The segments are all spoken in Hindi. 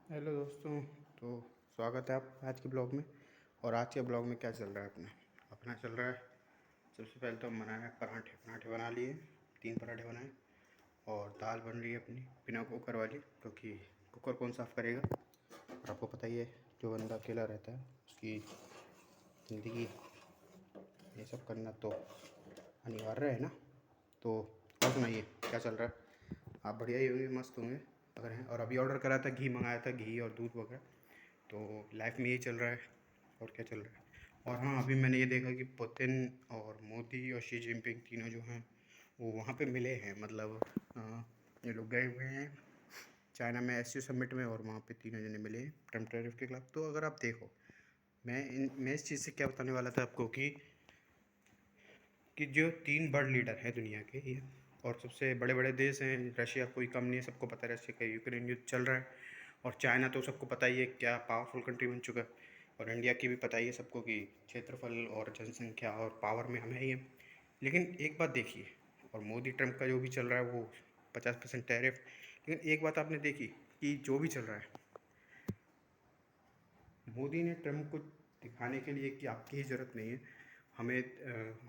हेलो दोस्तों। तो स्वागत है आप आज के ब्लॉग में। और आज के ब्लॉग में क्या चल रहा है अपना अपना चल रहा है। सबसे पहले तो हम बनाए पराठे पराठे बना लिए, 3 पराठे बनाए। और दाल बन रही है अपनी बिना कुकर वाली, क्योंकि कुकर कौन साफ़ करेगा। और आपको पता ही है, जो बंदा अकेला रहता है उसकी ज़िंदगी ये सब करना तो अनिवार्य है ना। तो और सुनाइए क्या चल रहा है। आप बढ़िया ही होंगे, मस्त होंगे अगर हैं। और अभी ऑर्डर करा था, घी मंगाया था, घी और दूध वगैरह। तो लाइफ में यही चल रहा है। और क्या चल रहा है। और हाँ, अभी मैंने ये देखा कि पुतिन और मोदी और शी जिनपिंग तीनों जो हैं वो वहाँ पे मिले हैं। मतलब ये लोग गए हुए हैं चाइना में एससीओ समिट में, और वहाँ पे तीनों जने मिले हैं ट्रम्प टैरिफ के खिलाफ। तो अगर आप देखो, मैं इस चीज़ से क्या बताने वाला था आपको कि जो 3 बड़े लीडर हैं दुनिया के ये, और सबसे बड़े बड़े देश हैं। रशिया कोई कम नहीं है, सबको पता है रशिया का यूक्रेन युद्ध चल रहा है। और चाइना तो सबको पता ही है क्या पावरफुल कंट्री बन चुका है। और इंडिया की भी पता ही है सबको कि क्षेत्रफल और जनसंख्या और पावर में हमें ही है। लेकिन एक बात देखिए, और मोदी ट्रम्प का जो भी चल रहा है वो 50% टैरिफ। लेकिन एक बात आपने देखी कि जो भी चल रहा है, मोदी ने ट्रम्प को दिखाने के लिए कि आपकी ही ज़रूरत नहीं है,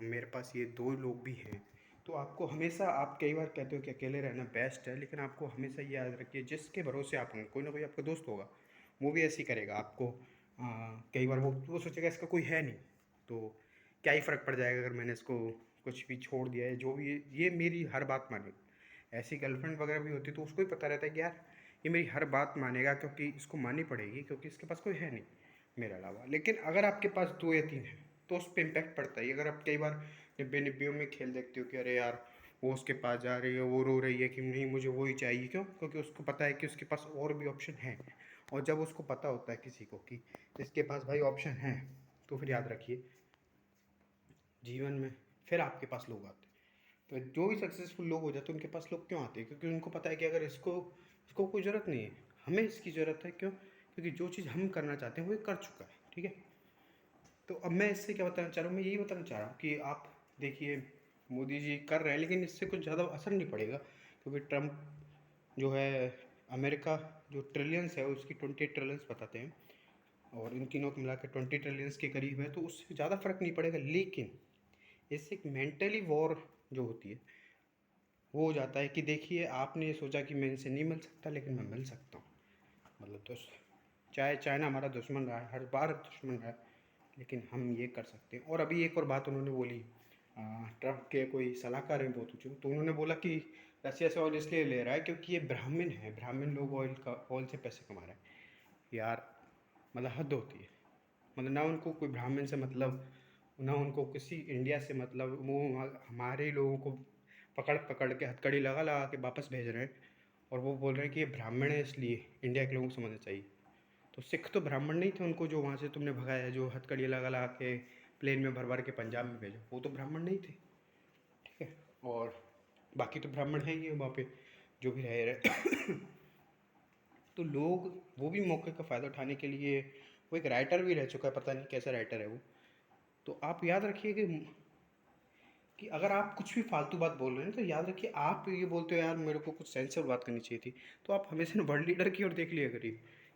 मेरे पास ये 2 लोग भी हैं। तो आपको हमेशा, आप कई बार कहते हो कि अकेले रहना बेस्ट है, लेकिन आपको हमेशा ये याद रखिए जिसके भरोसे आप होंगे, कोई ना कोई आपका दोस्त होगा, वो भी ऐसे ही करेगा आपको। कई बार वो सोचेगा इसका कोई है नहीं, तो क्या ही फ़र्क पड़ जाएगा अगर मैंने इसको कुछ भी छोड़ दिया है, जो भी ये मेरी हर बात मानेगा। ऐसी गर्लफ्रेंड वगैरह भी होती तो उसको ही पता रहता है कि यार ये मेरी हर बात मानेगा, क्योंकि इसको माननी पड़ेगी, क्योंकि इसके पास कोई है नहीं मेरे अलावा। लेकिन अगर आपके पास 2 या 3 हैं तो उस पर इम्पैक्ट पड़ता है। अगर आप कई बार निब्बे निब्बियों में खेल देखते हो कि अरे यार वो उसके पास जा रही है, वो रो रही है कि नहीं मुझे वो ही चाहिए, क्यों? क्योंकि उसको पता है कि उसके पास और भी ऑप्शन हैं। और जब उसको पता होता है किसी को कि इसके पास भाई ऑप्शन हैं, तो फिर याद रखिए जीवन में फिर आपके पास लोग आते हैं। तो जो भी सक्सेसफुल लोग हो जाते हैं उनके पास लोग क्यों आते हैं? क्योंकि उनको पता है कि अगर इसको इसको कोई ज़रूरत नहीं है, हमें इसकी ज़रूरत है। क्यों? क्योंकि जो चीज़ हम करना चाहते हैं वो ये कर चुका है। ठीक है। तो अब मैं इससे क्या बताना चाह रहा हूँ, मैं यही बताना चाह रहा हूँ कि आप देखिए मोदी जी कर रहे हैं, लेकिन इससे कुछ ज़्यादा असर नहीं पड़ेगा। क्योंकि ट्रम्प जो है, अमेरिका जो ट्रिलियंस है उसकी 28 ट्रिलियंस बताते हैं, और इन तीनों को मिला के 20 ट्रिलियंस के करीब है। तो उससे ज़्यादा फ़र्क नहीं पड़ेगा। लेकिन इससे एक मेंटली वॉर जो होती है वो हो जाता है कि देखिए आपने ये सोचा कि मैं इनसे नहीं मिल सकता, लेकिन मैं मिल सकता हूँ। मतलब तो चाहे चाइना हमारा दुश्मन रहा है, हर बार दुश्मन रहा है, लेकिन हम ये कर सकते हैं। और अभी एक और बात उन्होंने बोली, ट्रम्प के कोई सलाहकार हैं बहुत ऊँचे, तो उन्होंने बोला कि रसिया से ऑयल इसलिए ले रहा है क्योंकि ये ब्राह्मण है, ब्राह्मण लोग ऑयल से पैसे कमा रहे हैं। यार मतलब हद होती है। मतलब ना उनको कोई ब्राह्मण से मतलब, ना उनको किसी इंडिया से मतलब, वो हमारे ही लोगों को पकड़ पकड़ के हथकड़ी लगा लगा के वापस भेज रहे हैं। और वो बोल रहे हैं कि ये ब्राह्मण है इसलिए इंडिया के लोगों को समझना चाहिए। तो सिख तो ब्राह्मण नहीं थे, उनको जो वहाँ से तुमने भगाया, जो हथकड़ी लगा लगा के प्लेन में भर भर के पंजाब में भेजो, वो तो ब्राह्मण नहीं थे। ठीक है। और बाकी तो ब्राह्मण हैं ही वहाँ पे जो भी रह रहे। तो लोग वो भी मौके का फ़ायदा उठाने के लिए, वो एक राइटर भी रह चुका है, पता नहीं कैसा राइटर है वो। तो आप याद रखिए कि अगर आप कुछ भी फालतू बात बोल रहे हैं तो याद रखिए, आप ये बोलते हो यार मेरे को कुछ सेंसिबल बात करनी चाहिए थी, तो आप हमेशा ना वर्ल्ड लीडर की ओर देख लिया करिए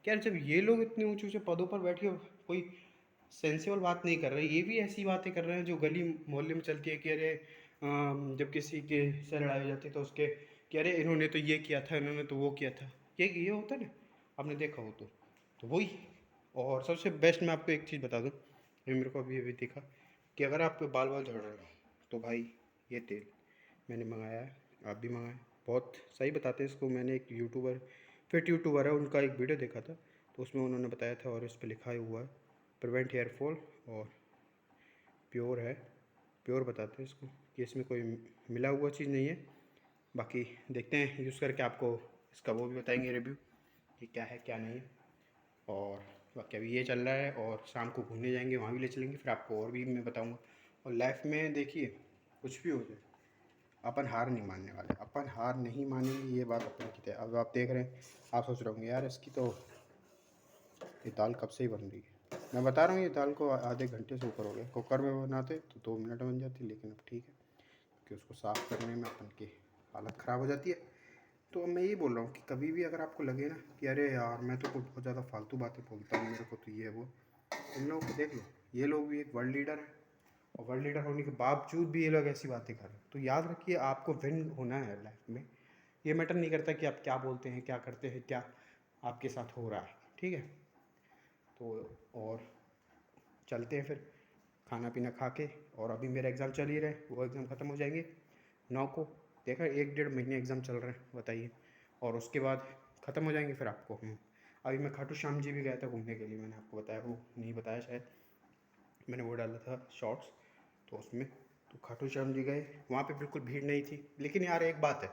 कि यार जब ये लोग इतने ऊंचे ऊंचे पदों पर बैठे हो, कोई सेंसिबल बात नहीं कर रहे, ये भी ऐसी बातें कर रहे हैं जो गली मोहल्ले में चलती है कि अरे जब किसी के से लड़ाई हो जाती है तो उसके कि अरे इन्होंने तो ये किया था, इन्होंने तो वो किया था। ये होता है ना, आपने देखा हो तो वही। और सबसे बेस्ट मैं आपको एक चीज़ बता दूँ, ये मेरे को अभी अभी देखा कि अगर आपके बाल बाल झड़ रहे हो तो भाई ये तेल मैंने मंगाया है, आप भी मंगाएं। बहुत सही बताते हैं इसको। मैंने एक यूट्यूबर, फिट यूट्यूबर है, उनका एक वीडियो देखा था, तो उसमें उन्होंने बताया था और इस पर लिखा हुआ है प्रिवेंट हेयर फॉल, और प्योर है, प्योर बताते हैं इसको कि इसमें कोई मिला हुआ चीज़ नहीं है। बाकी देखते हैं यूज़ करके, आपको इसका वो भी बताएंगे रिव्यू कि क्या है क्या नहीं है। और बाकी अभी ये चल रहा है, और शाम को घूमने जाएंगे, वहाँ भी ले चलेंगे, फिर आपको और भी मैं बताऊँगा। और लाइफ में देखिए कुछ भी हो जाए, अपन हार नहीं मानने वाले, अपन हार नहीं मानेंगे, ये बात अपन की है। अब आप देख रहे हैं, आप सोच रहे होंगे यार इसकी तो ये दाल कब से ही बन रही है। मैं बता रहा हूँ ये दाल को आधे घंटे से ऊपर हो गया। कुकर में बनाते तो 2 मिनट बन जाती, लेकिन अब ठीक है, क्योंकि उसको साफ़ करने में अपन की हालत ख़राब हो जाती है। तो मैं ये बोल रहा हूँ कि कभी भी अगर आपको लगे ना कि अरे यार मैं तो बहुत ज़्यादा फालतू बातें बोलता हूँ, मेरे को तो ये वो, इन लोगों को देख लो, ये लोग भी एक वर्ल्ड लीडर है और वर्ल्ड लीडर होने के बावजूद भी ये लोग ऐसी बातें कर रहे हैं। तो याद रखिए, आपको विन होना है लाइफ में। ये मैटर नहीं करता कि आप क्या बोलते हैं, क्या करते हैं, क्या आपके साथ हो रहा है, ठीक है। तो और चलते हैं फिर खाना पीना खा के। और अभी मेरा एग्ज़ाम चल ही रहे, वो एग्ज़ाम ख़त्म हो जाएंगे 9 को। देखा, 1 डेढ़ महीने एग्ज़ाम चल रहे हैं, बताइए। और उसके बाद ख़त्म हो जाएंगे फिर आपको हम। अभी मैं खाटू श्याम जी भी गया था घूमने के लिए, मैंने आपको बताया, वो नहीं बताया शायद, मैंने वो डाला था शॉर्ट्स तो उसमें। तो खाटू श्याम जी गए, वहाँ पे बिल्कुल भीड़ नहीं थी। लेकिन यार एक बात है,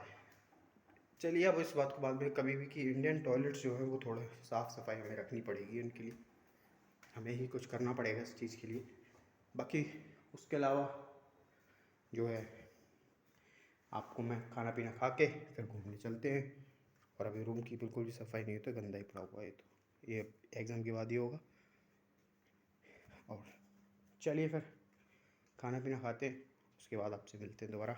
चलिए अब इस बात को बाद में कभी भी, कि इंडियन टॉयलेट्स जो है वो थोड़े साफ़ सफाई हमें रखनी पड़ेगी उनके लिए, हमें ही कुछ करना पड़ेगा इस चीज़ के लिए। बाकी उसके अलावा जो है, आपको मैं खाना पीना खा के फिर घूमने चलते हैं। और अभी रूम की बिल्कुल भी सफाई नहीं है, तो गंदा ही पड़ा हुआ है, तो ये एग्ज़ाम के बाद ही होगा। और चलिए फिर खाना पीना खाते हैं, उसके बाद आपसे मिलते हैं दोबारा।